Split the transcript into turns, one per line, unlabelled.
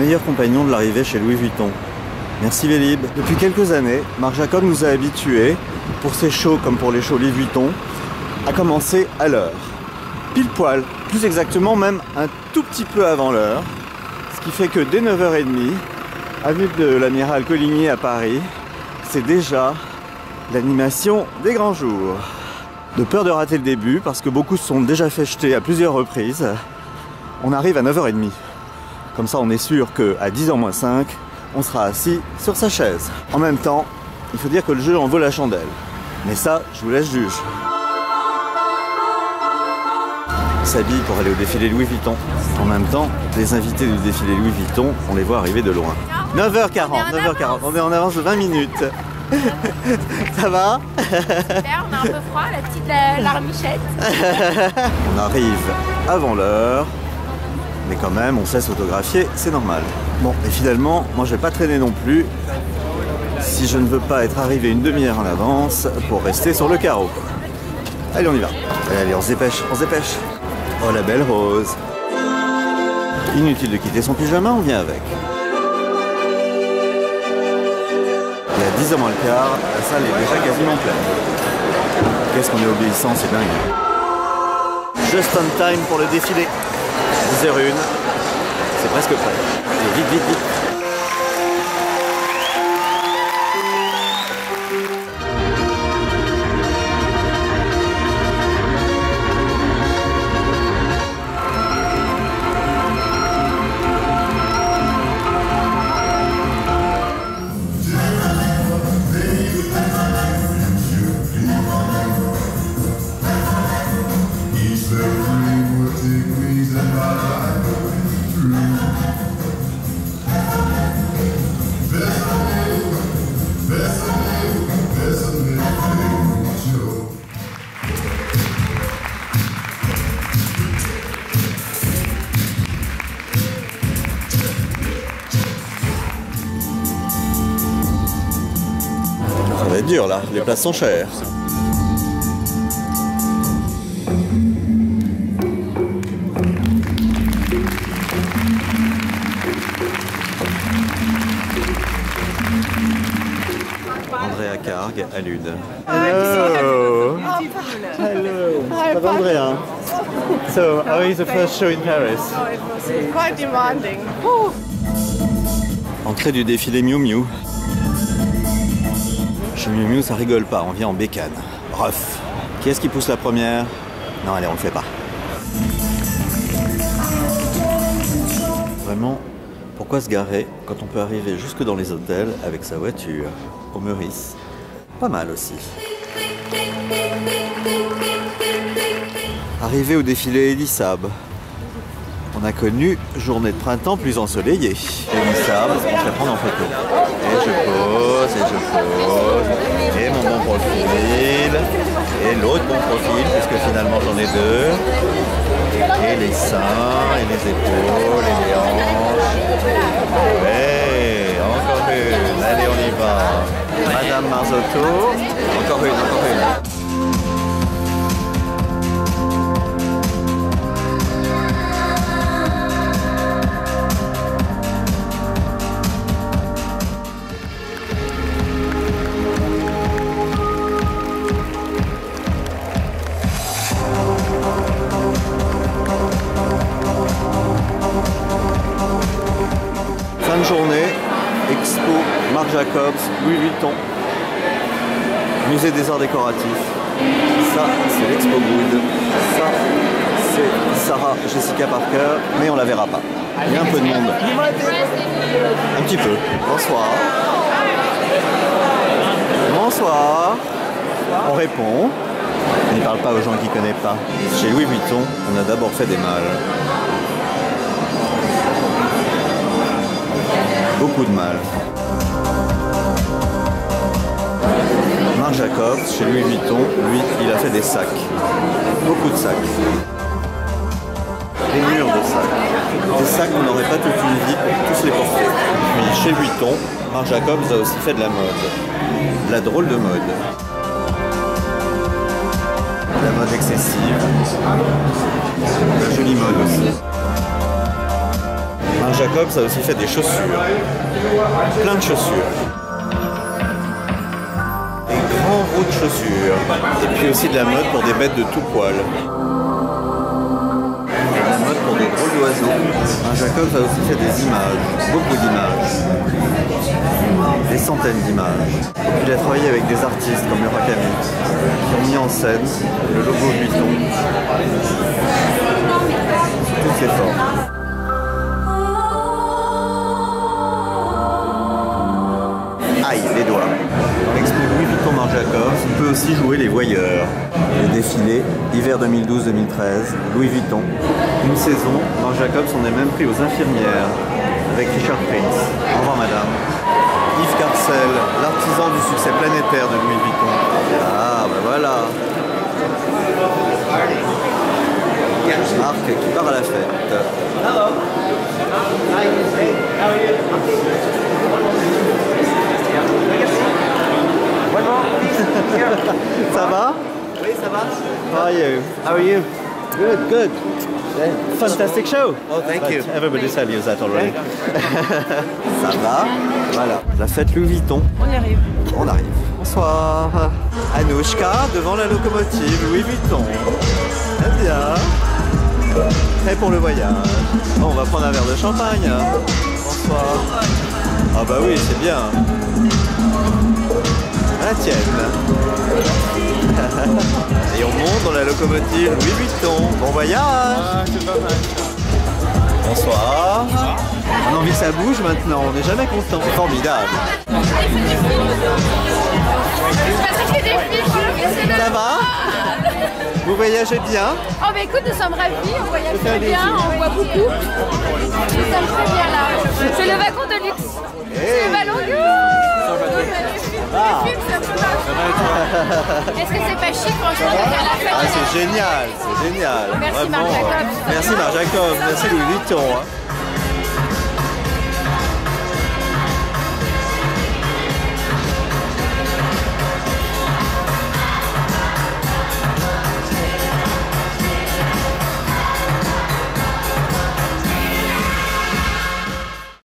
meilleur compagnon de l'arrivée chez Louis Vuitton. Merci Vélib. Depuis quelques années, Marc Jacob nous a habitués, pour ses shows comme pour les shows Louis Vuitton, à commencer à l'heure. Pile poil, plus exactement même un tout petit peu avant l'heure. Ce qui fait que dès 9h30, avenue de l'Amiral Coligny à Paris, c'est déjà l'animation des grands jours. De peur de rater le début, parce que beaucoup se sont déjà fait jeter à plusieurs reprises, on arrive à 9h30. Comme ça, on est sûr qu'à 10h-5, on sera assis sur sa chaise. En même temps, il faut dire que le jeu en vaut la chandelle. Mais ça, je vous laisse juge. On s'habille pour aller au défilé Louis Vuitton. En même temps, les invités du défilé Louis Vuitton, on les voit arriver de loin. 9h40, on est en avance de 20 minutes. Ça va?
Super, on a un peu froid, la petite larmichette.
On arrive avant l'heure, mais quand même, on sait s'autographier, c'est normal. Bon, et finalement, moi je vais pas traîner non plus, si je ne veux pas être arrivé une demi-heure en avance pour rester sur le carreau. Allez, on y va. Allez, on se dépêche, on se dépêche. Oh, la belle Rose. Inutile de quitter son pyjama, on vient avec. Il y a 10h moins le quart, la salle est déjà quasiment pleine. Qu'est-ce qu'on est obéissant, c'est dingue. Just on time pour le défilé. 10h01, c'est presque prêt. Allez, vite, vite, vite. Ça va être dur là, les places sont chères. Andrea Karg à Lude. Hello! Hello! It's Andrea. So, how is the first show in Paris?
Oh, it was quite demanding.
Entrée du défilé Miu Miu. Chez Miu Miu, ça rigole pas, on vient en bécane. Bref. Qui est-ce qui pousse la première? Non, allez, on le fait pas. Vraiment, pourquoi se garer quand on peut arriver jusque dans les hôtels avec sa voiture? Au Meurice. Pas mal aussi. Arrivé au défilé Elisab. On a connu journée de printemps plus ensoleillée. Elisab, on se fait prendre en photo. Et je pose, et je pose. Et mon bon profil. Et l'autre bon profil, puisque finalement j'en ai deux. Et les seins, et les épaules, et les hanches. Ouais, encore une. Allez, on y va. Madame Marzotto. Encore une, encore une. Fin de journée, Expo, Marc Jacobs, Louis Vuitton, Musée des Arts Décoratifs. Ça, c'est l'Expo Good. Ça, c'est Sarah Jessica Parker, mais on la verra pas. Il y a un peu de monde. Un petit peu. Bonsoir. Bonsoir. On répond. On ne parle pas aux gens qui ne connaissent pas. Chez Louis Vuitton, on a d'abord fait des mâles. Beaucoup de mal. Marc Jacobs, chez Louis Vuitton, lui, il a fait des sacs. Beaucoup de sacs. Des murs de sacs. Des sacs qu'on n'aurait pas toute une vie pour tous les porter. Puis chez Vuitton, Marc Jacobs a aussi fait de la mode. De la drôle de mode. De la mode excessive. De la jolie mode aussi. Marc Jacobs Jacobs a aussi fait des chaussures. Plein de chaussures. Des grands roues de chaussures. Et puis aussi de la mode pour des bêtes de tout poil. Et de la mode pour des drôles d'oiseaux. Jacobs a aussi fait des images. Beaucoup d'images. Des centaines d'images. Et puis il a travaillé avec des artistes comme Murakami qui ont mis en scène le logo Vuitton sous toutes ses formes. Aïe, les doigts. Dans l'expo Louis Vuitton Marc Jacobs, on peut aussi jouer les voyeurs. Le défilé, hiver 2012-2013, Louis Vuitton. Une saison, Marc Jacobs on est même pris aux infirmières avec Richard Prince. Au revoir madame. Yves Carcel, l'artisan du succès planétaire de Louis Vuitton. Ah, ben voilà. Marc qui part à la fête. Hello. Hi. Hey, how are you? Ça va? Oui, ça va. How are you? How are you? Good, good. Fantastic show. Oh, thank you. Everybody tell you that already. Ça va? Voilà. La fête Louis Vuitton.
On y arrive.
On arrive. Bonsoir. Anouchka devant la locomotive Louis Vuitton. Très bien. Prêt pour le voyage. Bon, on va prendre un verre de champagne. Bonsoir. Ah bah oui, c'est bien. La tienne. Et on monte dans la locomotive Louis Vuitton. Bon voyage. Bonsoir. On a envie que ça bouge maintenant, on n'est jamais constant. C'est formidable. Ça va? Vous voyagez bien?
Oh bah écoute, nous sommes ravis, on voyage très bien, on voit beaucoup. Nous sommes très bien là. C'est le wagon de luxe. C'est le ballon. Est-ce que c'est pas chic franchement de faire la fête?
Ah, c'est génial, c'est génial.
Merci
vraiment.
Marc Jacobs.
Merci Marc Jacobs, merci Louis Vuitton.